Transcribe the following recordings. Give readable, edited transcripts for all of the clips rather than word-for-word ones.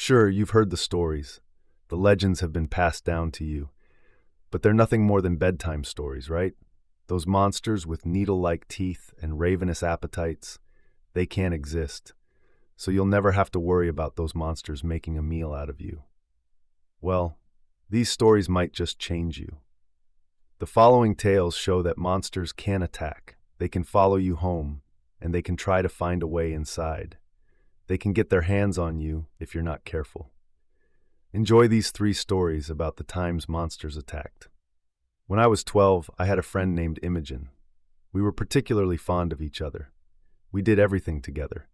Sure, you've heard the stories. The legends have been passed down to you. But they're nothing more than bedtime stories, right? Those monsters with needle-like teeth and ravenous appetites, they can't exist. So you'll never have to worry about those monsters making a meal out of you. Well, these stories might just change you. The following tales show that monsters can attack, they can follow you home, and they can try to find a way inside. They can get their hands on you if you're not careful. Enjoy these 3 stories about the times monsters attacked. When I was 12, I had a friend named Imogen. We were particularly fond of each other. We did everything together.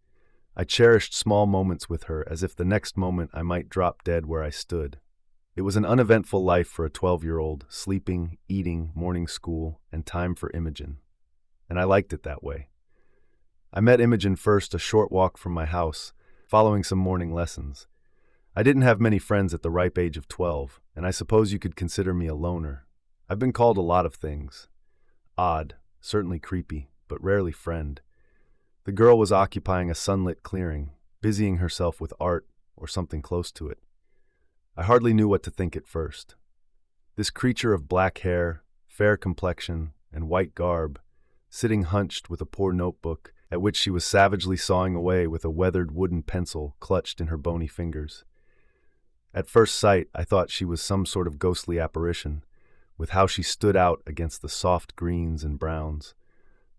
I cherished small moments with her as if the next moment I might drop dead where I stood. It was an uneventful life for a 12-year-old, sleeping, eating, morning school, and time for Imogen. And I liked it that way. I met Imogen first a short walk from my house, following some morning lessons. I didn't have many friends at the ripe age of 12, and I suppose you could consider me a loner. I've been called a lot of things. Odd, certainly creepy, but rarely friend. The girl was occupying a sunlit clearing, busying herself with art or something close to it. I hardly knew what to think at first. This creature of black hair, fair complexion, and white garb, sitting hunched with a poor notebook, at which she was savagely sawing away with a weathered wooden pencil clutched in her bony fingers. At first sight, I thought she was some sort of ghostly apparition, with how she stood out against the soft greens and browns.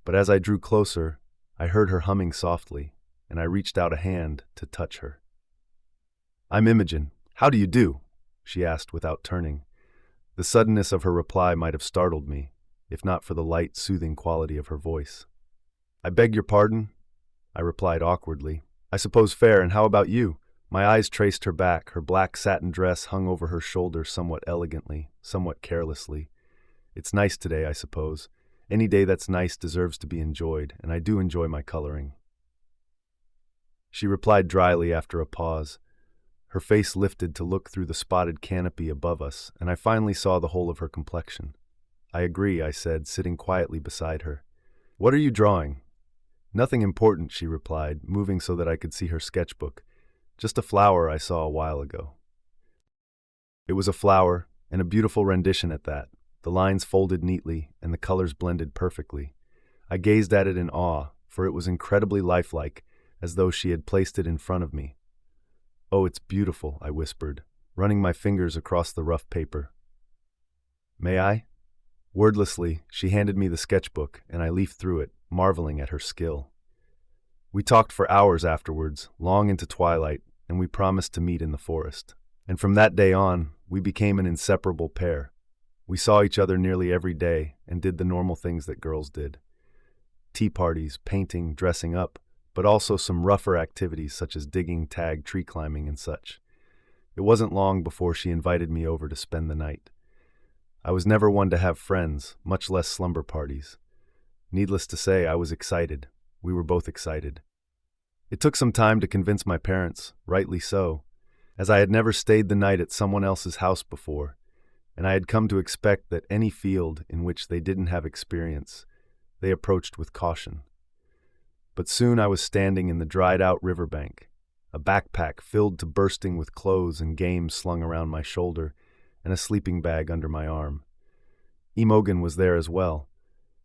But as I drew closer, I heard her humming softly, and I reached out a hand to touch her. "I'm Imogen. How do you do?" she asked without turning. The suddenness of her reply might have startled me, if not for the light, soothing quality of her voice. "I beg your pardon?" I replied awkwardly. "I suppose fair, and how about you?" My eyes traced her back. Her black satin dress hung over her shoulder somewhat elegantly, somewhat carelessly. "It's nice today, I suppose. Any day that's nice deserves to be enjoyed, and I do enjoy my coloring." She replied dryly after a pause. Her face lifted to look through the spotted canopy above us, and I finally saw the whole of her complexion. "I agree," I said, sitting quietly beside her. "What are you drawing?" "Nothing important," she replied, moving so that I could see her sketchbook. "Just a flower I saw a while ago." It was a flower, and a beautiful rendition at that. The lines folded neatly, and the colors blended perfectly. I gazed at it in awe, for it was incredibly lifelike, as though she had placed it in front of me. "Oh, it's beautiful," I whispered, running my fingers across the rough paper. "May I?" Wordlessly, she handed me the sketchbook, and I leafed through it, marveling at her skill. We talked for hours afterwards, long into twilight, and we promised to meet in the forest. And from that day on, we became an inseparable pair. We saw each other nearly every day and did the normal things that girls did. Tea parties, painting, dressing up, but also some rougher activities such as digging, tag, tree climbing, and such. It wasn't long before she invited me over to spend the night. I was never one to have friends, much less slumber parties. Needless to say, I was excited. We were both excited. It took some time to convince my parents, rightly so, as I had never stayed the night at someone else's house before, and I had come to expect that any field in which they didn't have experience, they approached with caution. But soon I was standing in the dried-out riverbank, a backpack filled to bursting with clothes and games slung around my shoulder, and a sleeping bag under my arm. Imogen was there as well,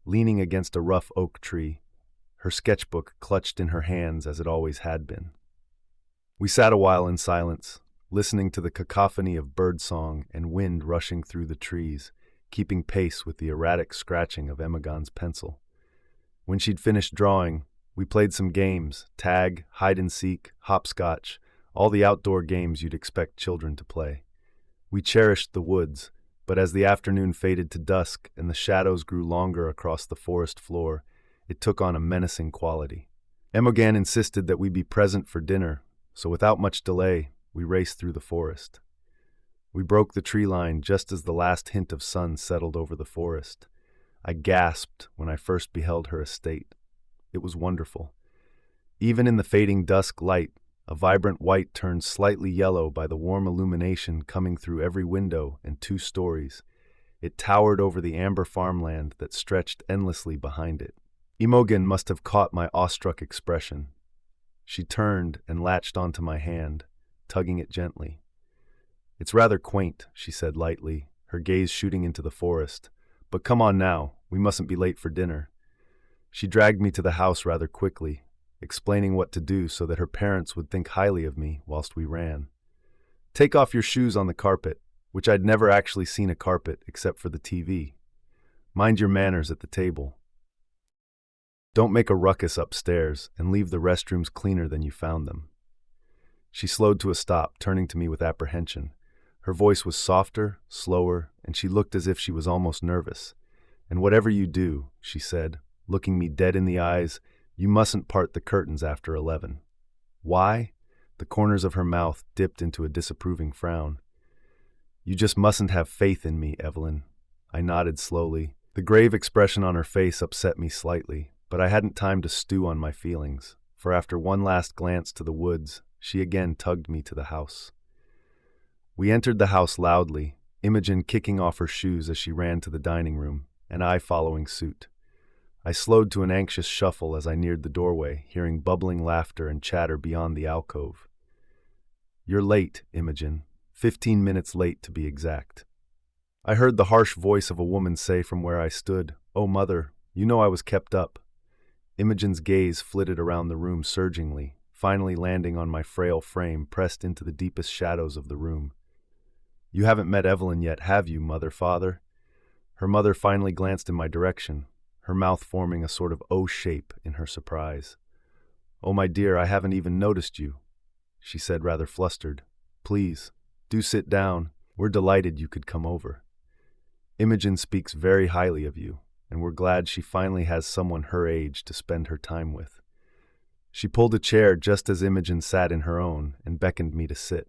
leaning against a rough oak tree, her sketchbook clutched in her hands as it always had been. We sat a while in silence, listening to the cacophony of birdsong and wind rushing through the trees, keeping pace with the erratic scratching of Imogen's pencil. When she'd finished drawing, we played some games: tag, hide-and-seek, hopscotch, all the outdoor games you'd expect children to play. We cherished the woods, but as the afternoon faded to dusk and the shadows grew longer across the forest floor, it took on a menacing quality. Imogen insisted that we be present for dinner, so without much delay, we raced through the forest. We broke the tree line just as the last hint of sun settled over the forest. I gasped when I first beheld her estate. It was wonderful. Even in the fading dusk light, a vibrant white turned slightly yellow by the warm illumination coming through every window and 2 stories. It towered over the amber farmland that stretched endlessly behind it. Imogen must have caught my awestruck expression. She turned and latched onto my hand, tugging it gently. "It's rather quaint," she said lightly, her gaze shooting into the forest. "But come on now, we mustn't be late for dinner." She dragged me to the house rather quickly, explaining what to do so that her parents would think highly of me whilst we ran. "Take off your shoes on the carpet," which I'd never actually seen a carpet except for the TV. "Mind your manners at the table. Don't make a ruckus upstairs, and leave the restrooms cleaner than you found them." She slowed to a stop, turning to me with apprehension. Her voice was softer, slower, and she looked as if she was almost nervous. "And whatever you do," she said, looking me dead in the eyes, "you mustn't part the curtains after 11. "Why?" The corners of her mouth dipped into a disapproving frown. "You just mustn't have faith in me, Evelyn." I nodded slowly. The grave expression on her face upset me slightly, but I hadn't time to stew on my feelings, for after one last glance to the woods, she again tugged me to the house. We entered the house loudly, Imogen kicking off her shoes as she ran to the dining room, and I following suit. I slowed to an anxious shuffle as I neared the doorway, hearing bubbling laughter and chatter beyond the alcove. "You're late, Imogen. 15 minutes late to be exact." I heard the harsh voice of a woman say from where I stood, "Oh, Mother, you know I was kept up." Imogen's gaze flitted around the room surgingly, finally landing on my frail frame pressed into the deepest shadows of the room. "You haven't met Evelyn yet, have you, Father?" Her mother finally glanced in my direction, her mouth forming a sort of O shape in her surprise. "Oh, my dear, I haven't even noticed you," she said rather flustered. "Please, do sit down. We're delighted you could come over. Imogen speaks very highly of you, and we're glad she finally has someone her age to spend her time with." She pulled a chair just as Imogen sat in her own and beckoned me to sit.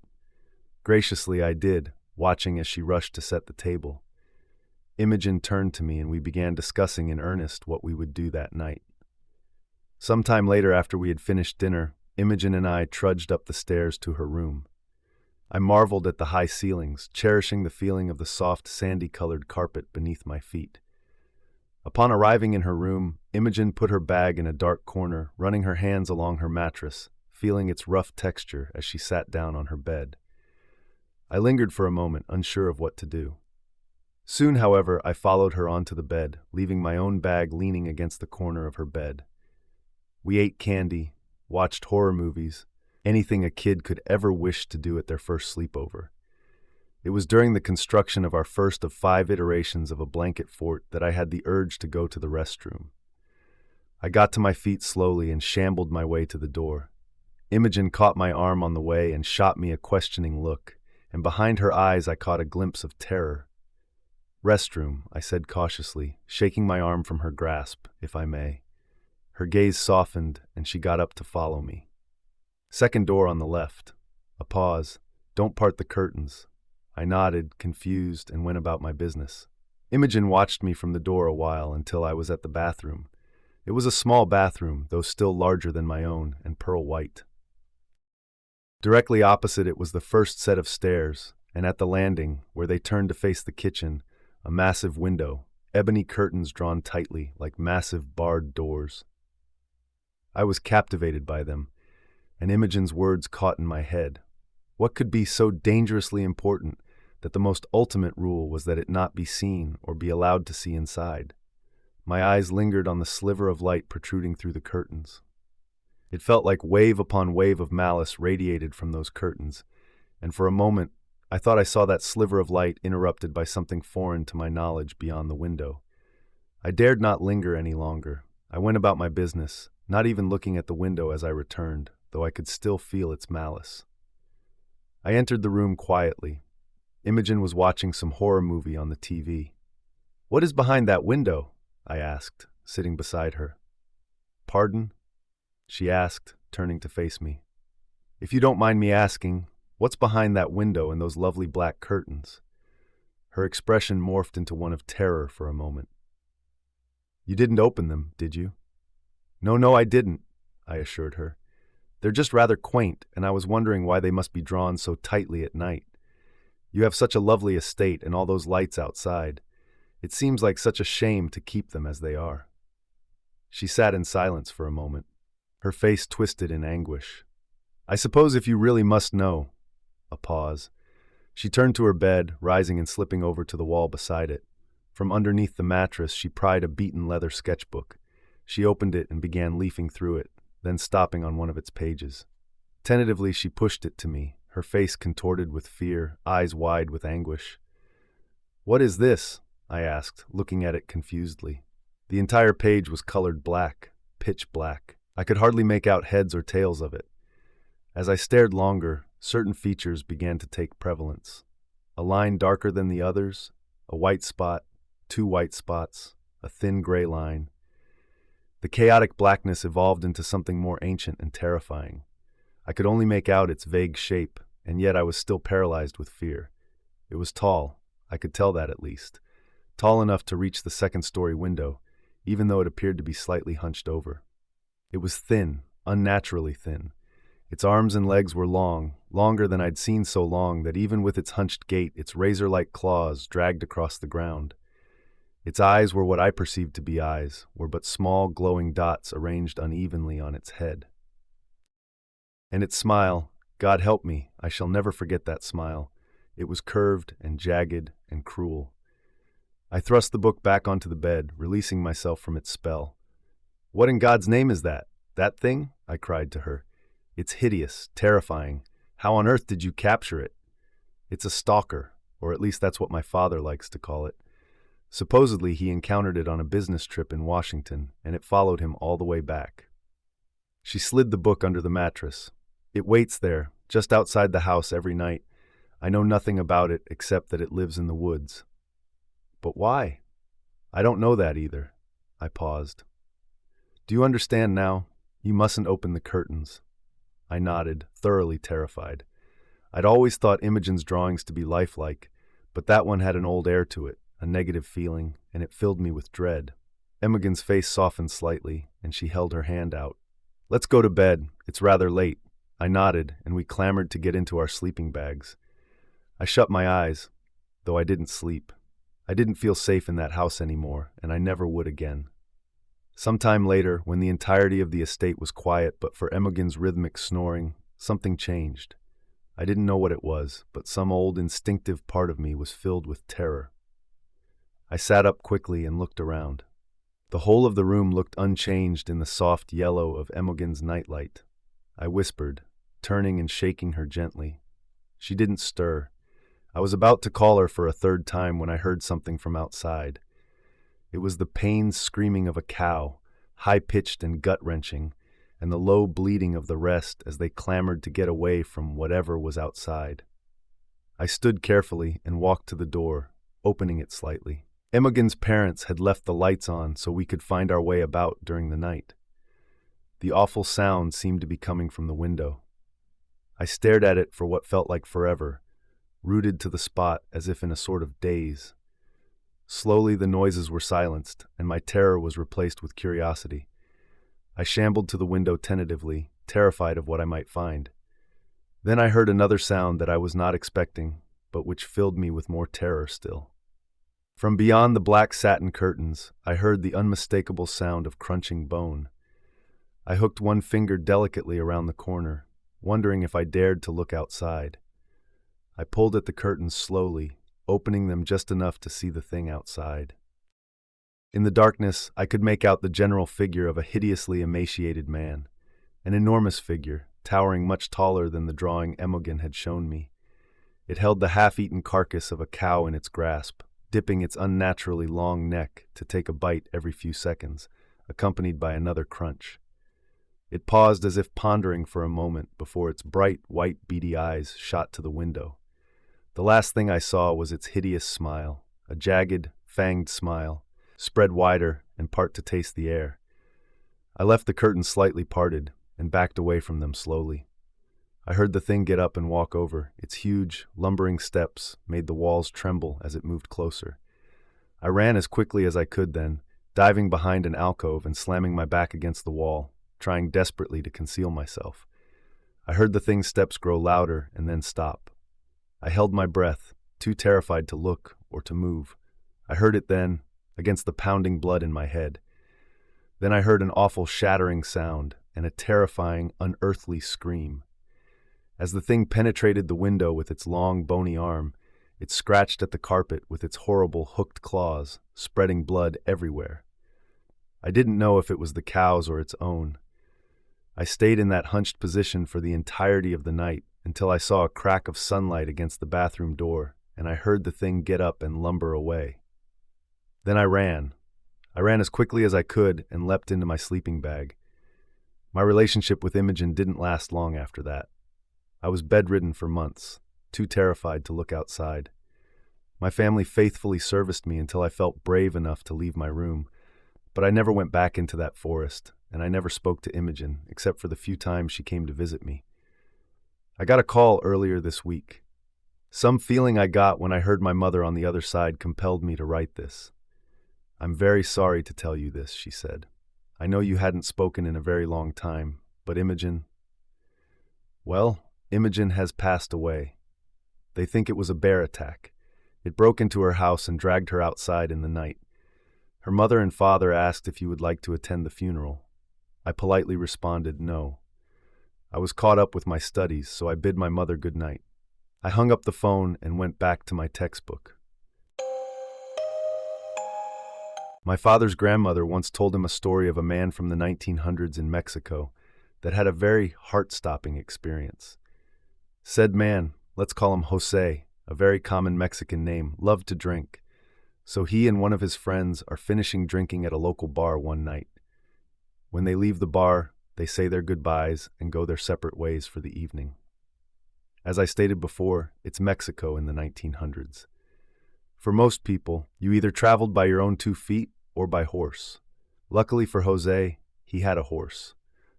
Graciously I did, watching as she rushed to set the table. Imogen turned to me and we began discussing in earnest what we would do that night. Sometime later, after we had finished dinner, Imogen and I trudged up the stairs to her room. I marveled at the high ceilings, cherishing the feeling of the soft, sandy-colored carpet beneath my feet. Upon arriving in her room, Imogen put her bag in a dark corner, running her hands along her mattress, feeling its rough texture as she sat down on her bed. I lingered for a moment, unsure of what to do. Soon, however, I followed her onto the bed, leaving my own bag leaning against the corner of her bed. We ate candy, watched horror movies, anything a kid could ever wish to do at their first sleepover. It was during the construction of our first of 5 iterations of a blanket fort that I had the urge to go to the restroom. I got to my feet slowly and shambled my way to the door. Imogen caught my arm on the way and shot me a questioning look, and behind her eyes I caught a glimpse of terror. "Restroom," I said cautiously, shaking my arm from her grasp, if I may. Her gaze softened, and she got up to follow me. "Second door on the left." A pause. "Don't part the curtains." I nodded, confused, and went about my business. Imogen watched me from the door a while until I was at the bathroom. It was a small bathroom, though still larger than my own, and pearl white. Directly opposite it was the first set of stairs, and at the landing, where they turned to face the kitchen, a massive window, ebony curtains drawn tightly like massive barred doors. I was captivated by them, and Imogen's words caught in my head. What could be so dangerously important that the most ultimate rule was that it not be seen or be allowed to see inside? My eyes lingered on the sliver of light protruding through the curtains. It felt like wave upon wave of malice radiated from those curtains, and for a moment I thought I saw that sliver of light interrupted by something foreign to my knowledge beyond the window. I dared not linger any longer. I went about my business, not even looking at the window as I returned, though I could still feel its malice. I entered the room quietly. Imogen was watching some horror movie on the TV. "What is behind that window?" I asked, sitting beside her. "Pardon?" she asked, turning to face me. "If you don't mind me asking, what's behind that window and those lovely black curtains?" Her expression morphed into one of terror for a moment. "You didn't open them, did you?" No, I didn't," I assured her. "They're just rather quaint, and I was wondering why they must be drawn so tightly at night. You have such a lovely estate and all those lights outside. It seems like such a shame to keep them as they are." She sat in silence for a moment, her face twisted in anguish. "I suppose if you really must know, A pause. She turned to her bed, rising and slipping over to the wall beside it. From underneath the mattress, she pried a beaten leather sketchbook. She opened it and began leafing through it, then stopping on one of its pages. Tentatively, she pushed it to me, her face contorted with fear, eyes wide with anguish. "What is this?" I asked, looking at it confusedly. The entire page was colored black, pitch black. I could hardly make out heads or tails of it. As I stared longer, certain features began to take prevalence. A line darker than the others, a white spot, 2 white spots, a thin gray line. The chaotic blackness evolved into something more ancient and terrifying. I could only make out its vague shape, and yet I was still paralyzed with fear. It was tall, I could tell that at least. Tall enough to reach the second-story window, even though it appeared to be slightly hunched over. It was thin, unnaturally thin. Its arms and legs were long, longer than I'd seen so long that even with its hunched gait, its razor-like claws dragged across the ground. Its eyes were what I perceived to be eyes, were but small, glowing dots arranged unevenly on its head. And its smile, God help me, I shall never forget that smile. It was curved and jagged and cruel. I thrust the book back onto the bed, releasing myself from its spell. "What in God's name is that? That thing?" I cried to her. "It's hideous, terrifying. How on earth did you capture it?" "It's a stalker, or at least that's what my father likes to call it. Supposedly he encountered it on a business trip in Washington, and it followed him all the way back." She slid the book under the mattress. "It waits there, just outside the house every night. I know nothing about it except that it lives in the woods." "But why?" "I don't know that either." I paused. "Do you understand now? You mustn't open the curtains." I nodded, thoroughly terrified. I'd always thought Imogen's drawings to be lifelike, but that one had an old air to it, a negative feeling, and it filled me with dread. Imogen's face softened slightly, and she held her hand out. "Let's go to bed. It's rather late." I nodded, and we clambered to get into our sleeping bags. I shut my eyes, though I didn't sleep. I didn't feel safe in that house anymore, and I never would again. Some time later, when the entirety of the estate was quiet but for Imogen's rhythmic snoring, something changed. I didn't know what it was, but some old instinctive part of me was filled with terror. I sat up quickly and looked around. The whole of the room looked unchanged in the soft yellow of Imogen's nightlight. I whispered, turning and shaking her gently. She didn't stir. I was about to call her for a third time when I heard something from outside. It was the pained screaming of a cow, high-pitched and gut-wrenching, and the low bleating of the rest as they clamored to get away from whatever was outside. I stood carefully and walked to the door, opening it slightly. Imogen's parents had left the lights on so we could find our way about during the night. The awful sound seemed to be coming from the window. I stared at it for what felt like forever, rooted to the spot as if in a sort of daze. Slowly the noises were silenced, and my terror was replaced with curiosity. I shambled to the window tentatively, terrified of what I might find. Then I heard another sound that I was not expecting, but which filled me with more terror still. From beyond the black satin curtains, I heard the unmistakable sound of crunching bone. I hooked one finger delicately around the corner, wondering if I dared to look outside. I pulled at the curtains slowly, opening them just enough to see the thing outside. In the darkness, I could make out the general figure of a hideously emaciated man, an enormous figure, towering much taller than the drawing Imogen had shown me. It held the half-eaten carcass of a cow in its grasp, dipping its unnaturally long neck to take a bite every few seconds, accompanied by another crunch. It paused as if pondering for a moment before its bright, white, beady eyes shot to the window. The last thing I saw was its hideous smile, a jagged, fanged smile, spread wider and part to taste the air. I left the curtains slightly parted and backed away from them slowly. I heard the thing get up and walk over. Its huge, lumbering steps made the walls tremble as it moved closer. I ran as quickly as I could then, diving behind an alcove and slamming my back against the wall, trying desperately to conceal myself. I heard the thing's steps grow louder and then stop. I held my breath, too terrified to look or to move. I heard it then, against the pounding blood in my head. Then I heard an awful shattering sound and a terrifying, unearthly scream. As the thing penetrated the window with its long, bony arm, it scratched at the carpet with its horrible hooked claws, spreading blood everywhere. I didn't know if it was the cow's or its own. I stayed in that hunched position for the entirety of the night until I saw a crack of sunlight against the bathroom door, and I heard the thing get up and lumber away. Then I ran. I ran as quickly as I could and leapt into my sleeping bag. My relationship with Imogen didn't last long after that. I was bedridden for months, too terrified to look outside. My family faithfully serviced me until I felt brave enough to leave my room, but I never went back into that forest, and I never spoke to Imogen, except for the few times she came to visit me. I got a call earlier this week. Some feeling I got when I heard my mother on the other side compelled me to write this. "I'm very sorry to tell you this," she said. "I know you hadn't spoken in a very long time, but Imogen..." Well, Imogen has passed away. They think it was a bear attack. It broke into her house and dragged her outside in the night. Her mother and father asked if you would like to attend the funeral. I politely responded no. I was caught up with my studies, so I bid my mother good night. I hung up the phone and went back to my textbook. My father's grandmother once told him a story of a man from the 1900s in Mexico that had a very heart-stopping experience. Said man, let's call him Jose, a very common Mexican name, loved to drink. So he and one of his friends are finishing drinking at a local bar one night. When they leave the bar, they say their goodbyes and go their separate ways for the evening. As I stated before, it's Mexico in the 1900s. For most people, you either traveled by your own 2 feet or by horse. Luckily for Jose, he had a horse.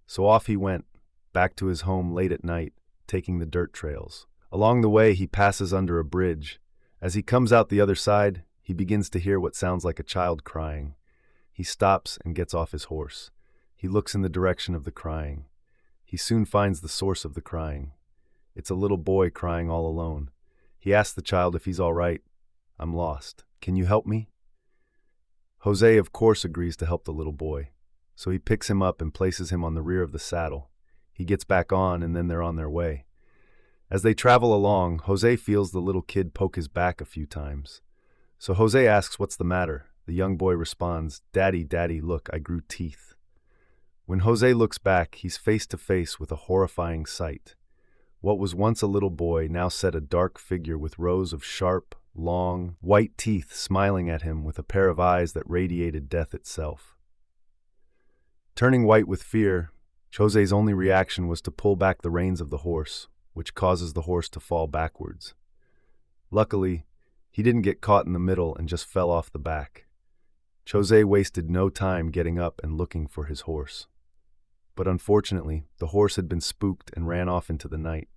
So off he went, back to his home late at night, taking the dirt trails. Along the way, he passes under a bridge. As he comes out the other side, he begins to hear what sounds like a child crying. He stops and gets off his horse. He looks in the direction of the crying. He soon finds the source of the crying. It's a little boy crying all alone. He asks the child if he's all right. "I'm lost. Can you help me?" Jose, of course, agrees to help the little boy. So he picks him up and places him on the rear of the saddle. He gets back on, and then they're on their way. As they travel along, Jose feels the little kid poke his back a few times. So Jose asks what's the matter. The young boy responds, "Daddy, Daddy, look, I grew teeth." When Jose looks back, he's face to face with a horrifying sight. What was once a little boy now sat a dark figure with rows of sharp, long, white teeth smiling at him with a pair of eyes that radiated death itself. Turning white with fear, Jose's only reaction was to pull back the reins of the horse, which causes the horse to fall backwards. Luckily, he didn't get caught in the middle and just fell off the back. Jose wasted no time getting up and looking for his horse. But unfortunately, the horse had been spooked and ran off into the night.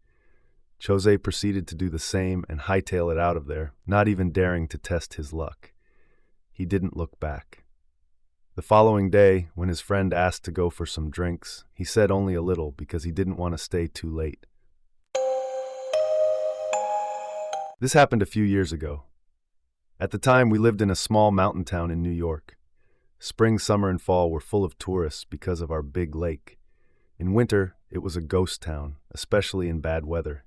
Jose proceeded to do the same and hightail it out of there, not even daring to test his luck. He didn't look back. The following day, when his friend asked to go for some drinks, he said only a little because he didn't want to stay too late. This happened a few years ago. At the time, we lived in a small mountain town in New York. Spring, summer, and fall were full of tourists because of our big lake. In winter, it was a ghost town, especially in bad weather.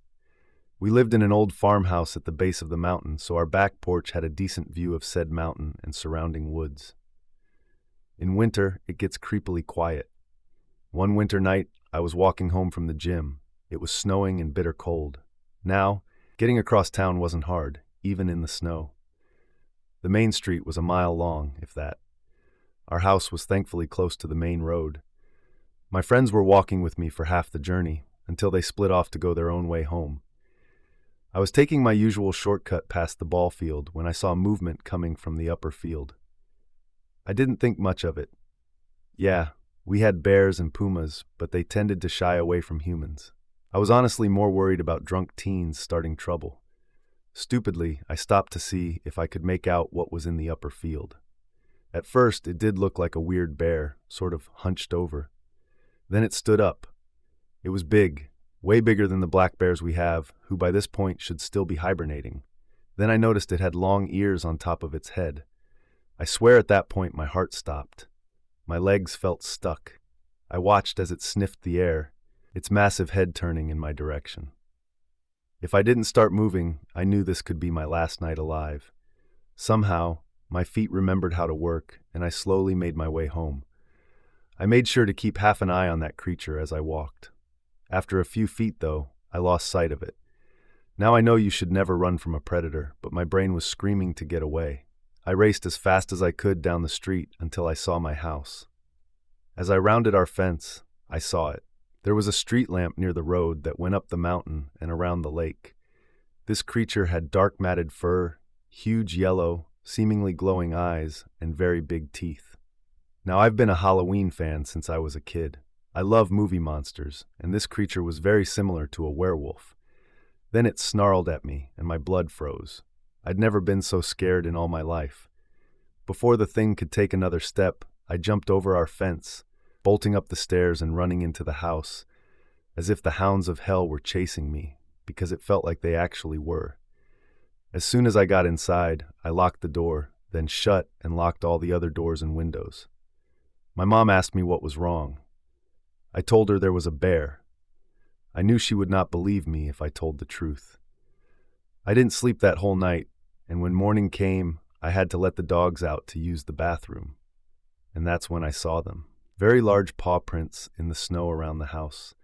We lived in an old farmhouse at the base of the mountain, so our back porch had a decent view of said mountain and surrounding woods. In winter, it gets creepily quiet. One winter night, I was walking home from the gym. It was snowing and bitter cold. Now, getting across town wasn't hard, even in the snow. The main street was a mile long, if that. Our house was thankfully close to the main road. My friends were walking with me for half the journey, until they split off to go their own way home. I was taking my usual shortcut past the ball field when I saw movement coming from the upper field. I didn't think much of it. Yeah, we had bears and pumas, but they tended to shy away from humans. I was honestly more worried about drunk teens starting trouble. Stupidly, I stopped to see if I could make out what was in the upper field. At first, it did look like a weird bear, sort of hunched over. Then it stood up. It was big, way bigger than the black bears we have, who by this point should still be hibernating. Then I noticed it had long ears on top of its head. I swear at that point my heart stopped. My legs felt stuck. I watched as it sniffed the air, its massive head turning in my direction. If I didn't start moving, I knew this could be my last night alive. Somehow, my feet remembered how to work, and I slowly made my way home. I made sure to keep half an eye on that creature as I walked. After a few feet, though, I lost sight of it. Now I know you should never run from a predator, but my brain was screaming to get away. I raced as fast as I could down the street until I saw my house. As I rounded our fence, I saw it. There was a street lamp near the road that went up the mountain and around the lake. This creature had dark matted fur, huge yellow, seemingly glowing eyes, and very big teeth. Now, I've been a Halloween fan since I was a kid. I love movie monsters, and this creature was very similar to a werewolf. Then it snarled at me, and my blood froze. I'd never been so scared in all my life. Before the thing could take another step, I jumped over our fence, bolting up the stairs and running into the house, as if the hounds of hell were chasing me, because it felt like they actually were. As soon as I got inside, I locked the door, then shut and locked all the other doors and windows. My mom asked me what was wrong. I told her there was a bear. I knew she would not believe me if I told the truth. I didn't sleep that whole night, and when morning came, I had to let the dogs out to use the bathroom. And that's when I saw them. Very large paw prints in the snow around the house.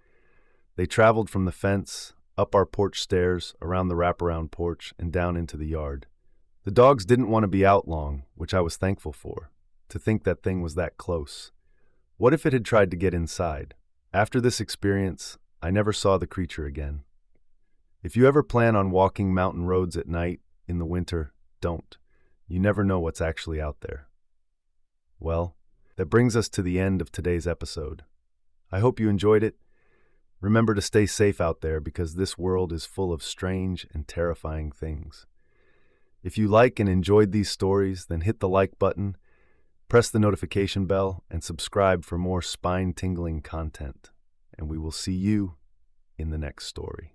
They traveled from the fence, up our porch stairs, around the wraparound porch, and down into the yard. The dogs didn't want to be out long, which I was thankful for. To think that thing was that close. What if it had tried to get inside? After this experience, I never saw the creature again. If you ever plan on walking mountain roads at night, in the winter, don't. You never know what's actually out there. Well, that brings us to the end of today's episode. I hope you enjoyed it. Remember to stay safe out there because this world is full of strange and terrifying things. If you like and enjoyed these stories, then hit the like button, press the notification bell, and subscribe for more spine-tingling content. And we will see you in the next story.